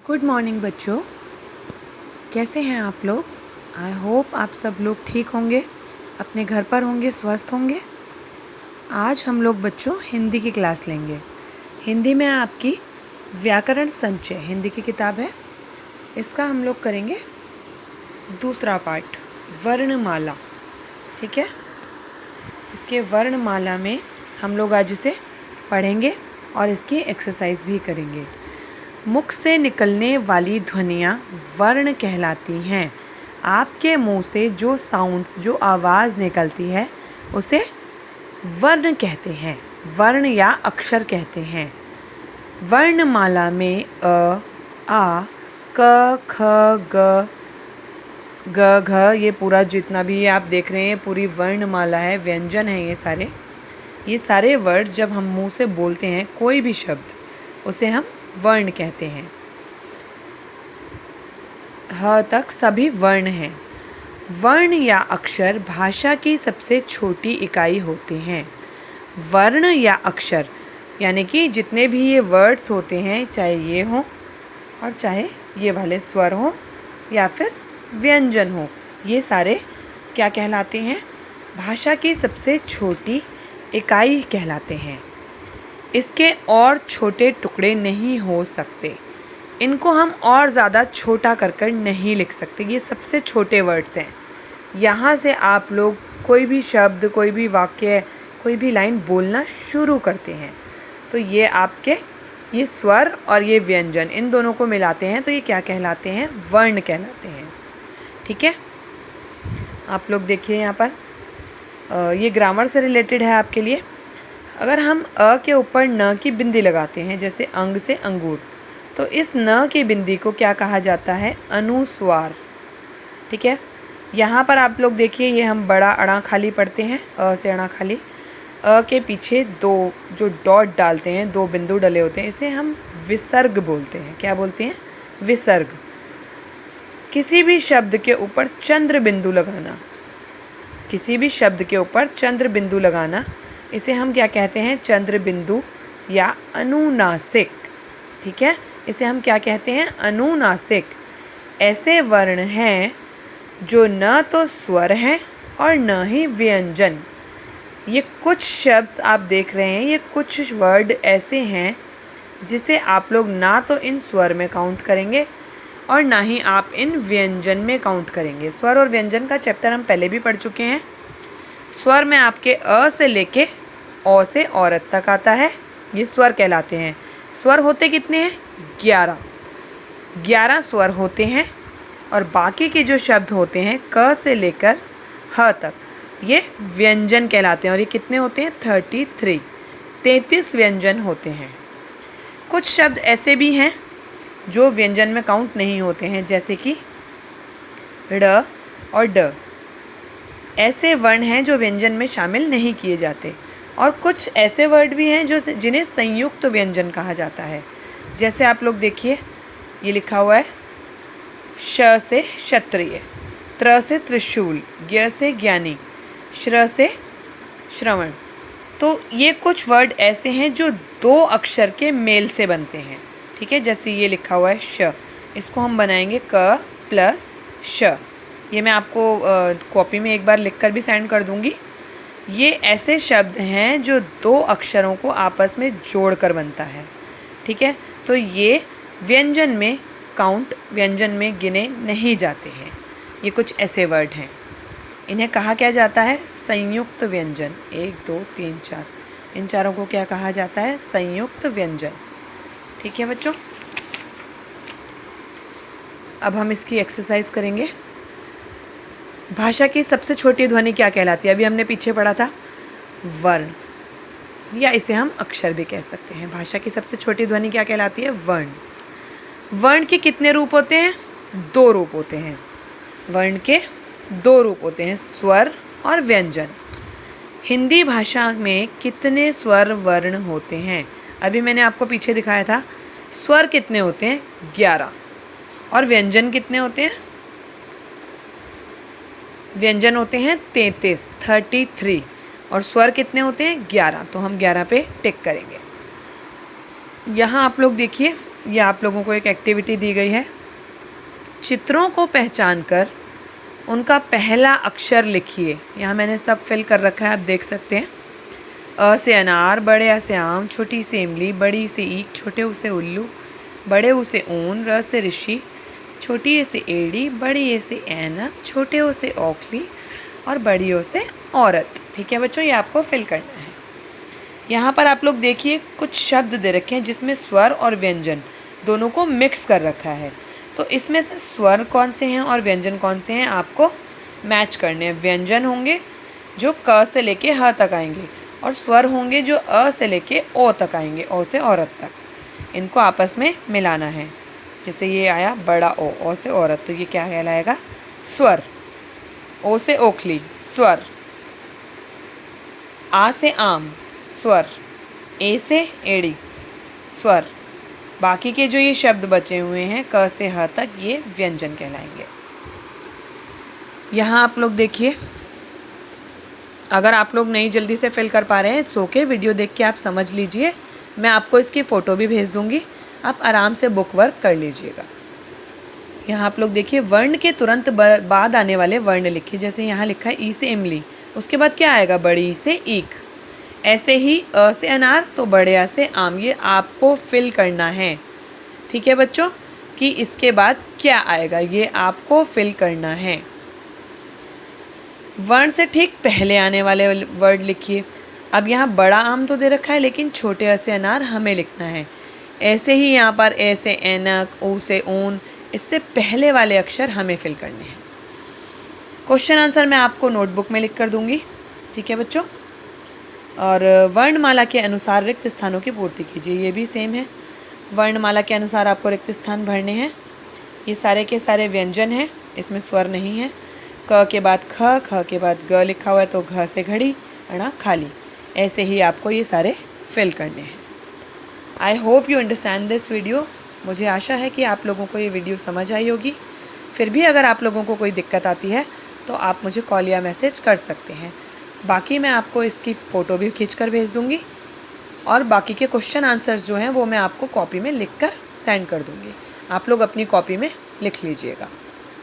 Good morning बच्चों, कैसे हैं आप लोग। आई होप आप सब लोग ठीक होंगे, अपने घर पर होंगे, स्वस्थ होंगे। आज हम लोग बच्चों हिंदी की क्लास लेंगे। हिंदी में आपकी व्याकरण संचय हिंदी की किताब है, इसका हम लोग करेंगे दूसरा पार्ट, वर्णमाला। ठीक है, इसके वर्णमाला में हम लोग आज इसे पढ़ेंगे और इसकी एक्सरसाइज भी करेंगे। मुख से निकलने वाली ध्वनियाँ वर्ण कहलाती हैं। आपके मुंह से जो साउंड्स, जो आवाज़ निकलती है उसे वर्ण कहते हैं, वर्ण या अक्षर कहते हैं। वर्णमाला में अ, आ, क, ख, ग, घ ये पूरा जितना भी आप देख रहे हैं पूरी वर्णमाला है, व्यंजन है। ये सारे वर्ड्स जब हम मुंह से बोलते हैं कोई भी शब्द, उसे हम वर्ण कहते हैं। ह तक सभी वर्ण हैं। वर्ण या अक्षर भाषा की सबसे छोटी इकाई होते हैं। वर्ण या अक्षर यानी कि जितने भी ये वर्ड्स होते हैं, चाहे ये हों और चाहे ये वाले स्वर हों या फिर व्यंजन हो, ये सारे क्या कहलाते हैं? भाषा की सबसे छोटी इकाई कहलाते हैं। इसके और छोटे टुकड़े नहीं हो सकते। इनको हम और ज़्यादा छोटा कर नहीं लिख सकते। ये सबसे छोटे वर्ड्स हैं। यहाँ से आप लोग कोई भी शब्द, कोई भी वाक्य, कोई भी लाइन बोलना शुरू करते हैं तो ये आपके ये स्वर और ये व्यंजन, इन दोनों को मिलाते हैं तो ये क्या कहलाते हैं? वर्ण कहलाते हैं। ठीक है, आप लोग देखिए यहाँ पर ये ग्रामर से रिलेटेड है आपके लिए। अगर हम अ के ऊपर न की बिंदी लगाते हैं, जैसे अंग से अंगूर, तो इस न की बिंदी को क्या कहा जाता है? अनुस्वार। ठीक है, यहाँ पर आप लोग देखिए, ये हम बड़ा अड़ा खाली पढ़ते हैं, अ से अड़ा खाली। अ के पीछे दो जो डॉट डालते हैं, दो बिंदु डले होते हैं, इसे हम विसर्ग बोलते हैं। क्या बोलते हैं? विसर्ग। किसी भी शब्द के ऊपर चंद्र बिंदु लगाना, किसी भी शब्द के ऊपर चंद्र बिंदु लगाना, इसे हम क्या कहते हैं? चंद्र बिंदु या अनुनासिक। ठीक है, इसे हम क्या कहते हैं? अनुनासिक। ऐसे वर्ण हैं जो न तो स्वर हैं और न ही व्यंजन। ये कुछ शब्द आप देख रहे हैं, ये कुछ वर्ड ऐसे हैं जिसे आप लोग ना तो इन स्वर में काउंट करेंगे और ना ही आप इन व्यंजन में काउंट करेंगे। स्वर और व्यंजन का चैप्टर हम पहले भी पढ़ चुके हैं। स्वर में आपके अ से लेके औ से औरत तक आता है, ये स्वर कहलाते हैं। स्वर होते कितने हैं? 11 स्वर होते हैं और बाकी के जो शब्द होते हैं क से लेकर ह तक, ये व्यंजन कहलाते हैं। और ये कितने होते हैं? 33 व्यंजन होते हैं। कुछ शब्द ऐसे भी हैं जो व्यंजन में काउंट नहीं होते हैं, जैसे कि ड़ और ड। ऐसे वर्ण हैं जो व्यंजन में शामिल नहीं किए जाते। और कुछ ऐसे वर्ड भी हैं जो जिन्हें संयुक्त व्यंजन कहा जाता है। जैसे आप लोग देखिए, ये लिखा हुआ है श से क्षत्रिय, त्र से त्रिशूल, ज्ञ से ज्ञानी, श्र से श्रवण। तो ये कुछ वर्ड ऐसे हैं जो दो अक्षर के मेल से बनते हैं। ठीक है, जैसे ये लिखा हुआ है श, इसको हम बनाएंगे क प्लस श। ये मैं आपको कॉपी में एक बार लिखकर भी सेंड कर दूंगी। ये ऐसे शब्द हैं जो दो अक्षरों को आपस में जोड़कर बनता है। ठीक है, तो ये व्यंजन में व्यंजन में गिने नहीं जाते हैं। ये कुछ ऐसे वर्ड हैं, इन्हें कहा क्या जाता है? संयुक्त व्यंजन। 1 2 3 4, इन चारों को क्या कहा जाता है? संयुक्त व्यंजन। ठीक है बच्चों, अब हम इसकी एक्सरसाइज करेंगे। भाषा की सबसे छोटी ध्वनि क्या कहलाती है? अभी हमने पीछे पढ़ा था वर्ण, या इसे हम अक्षर भी कह सकते हैं। भाषा की सबसे छोटी ध्वनि क्या कहलाती है? वर्ण। वर्ण के कितने रूप होते हैं? 2 रूप होते हैं। वर्ण के 2 रूप होते हैं, स्वर और व्यंजन। हिंदी भाषा में कितने स्वर वर्ण होते हैं? अभी मैंने आपको पीछे दिखाया था। स्वर कितने होते हैं? 11। और व्यंजन कितने होते हैं? व्यंजन होते हैं 33 और स्वर कितने होते हैं? 11। तो हम 11 पे टिक करेंगे। यहाँ आप लोग देखिए, ये आप लोगों को एक एक्टिविटी दी गई है। चित्रों को पहचानकर उनका पहला अक्षर लिखिए। यहाँ मैंने सब फिल कर रखा है, आप देख सकते हैं। अ से अनार, बड़े आ से आम, छोटी सी इमली, बड़ी से ईख, छोटे ऊ से उल्लू, बड़े ऊ से ऊन, र से ऋषि, छोटी ए से एड़ी, बड़ी ए से ऐनक, छोटे ओ से औखली और बड़ी ओ से औरत। ठीक है बच्चों, ये आपको फिल करना है। यहाँ पर आप लोग देखिए कुछ शब्द दे रखे हैं जिसमें स्वर और व्यंजन दोनों को मिक्स कर रखा है। तो इसमें से स्वर कौन से हैं और व्यंजन कौन से हैं आपको मैच करने हैं। व्यंजन होंगे जो क से लेके ह तक आएंगे और स्वर होंगे जो अ से लेके ओ तक आएंगे, ओ से औरत तक। इनको आपस में मिलाना है। जैसे ये आया बड़ा ओ से औरत, तो ये क्या कहलाएगा? स्वर। ओ से ओखली, स्वर। आ से आम, स्वर। ए से एड़ी, स्वर। बाकी के जो ये शब्द बचे हुए हैं क से ह तक, ये व्यंजन कहलाएंगे। यहाँ आप लोग देखिए, अगर आप लोग नहीं जल्दी से फिल कर पा रहे हैं इट्स ओके, वीडियो देख के आप समझ लीजिए। मैं आपको इसकी फ़ोटो भी भेज दूँगी, आप आराम से बुक वर्क कर लीजिएगा। यहाँ आप लोग देखिए, वर्ण के तुरंत बाद आने वाले वर्ण लिखिए। जैसे यहाँ लिखा है ई से इमली, उसके बाद क्या आएगा? बड़ी ई से ईख। ऐसे ही अ से अनार, तो बड़े आ से आम। ये आपको फिल करना है। ठीक है बच्चों, कि इसके बाद क्या आएगा ये आपको फिल करना है। वर्ण से ठीक पहले आने वाले वर्ड लिखिए। अब यहाँ बड़ा आम तो दे रखा है, लेकिन छोटे अ से अनार हमें लिखना है। ऐसे ही यहाँ पर ए से ऐनक, ऊ से ऊन, इससे पहले वाले अक्षर हमें फिल करने हैं। क्वेश्चन आंसर मैं आपको नोटबुक में लिख कर दूँगी। ठीक है बच्चों, और वर्णमाला के अनुसार रिक्त स्थानों की पूर्ति कीजिए। ये भी सेम है, वर्णमाला के अनुसार आपको रिक्त स्थान भरने हैं। ये सारे के सारे व्यंजन हैं, इसमें स्वर नहीं है। क के बाद ख, ख के बाद ग लिखा हुआ है, तो घ से घड़ी, अड़ा खाली। ऐसे ही आपको ये सारे फिल करने हैं। I hope you understand this video. मुझे आशा है कि आप लोगों को ये वीडियो समझ आई होगी। फिर भी अगर आप लोगों को कोई दिक्कत आती है तो आप मुझे कॉल या मैसेज कर सकते हैं। बाकी मैं आपको इसकी फ़ोटो भी खींच कर भेज दूँगी, और बाकी के क्वेश्चन आंसर्स जो हैं वो मैं आपको कॉपी में लिख कर सेंड कर दूँगी। आप लोग अपनी कॉपी में लिख लीजिएगा,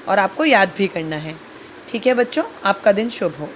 और आपको याद भी करना है। ठीक है बच्चों, आपका दिन शुभ हो।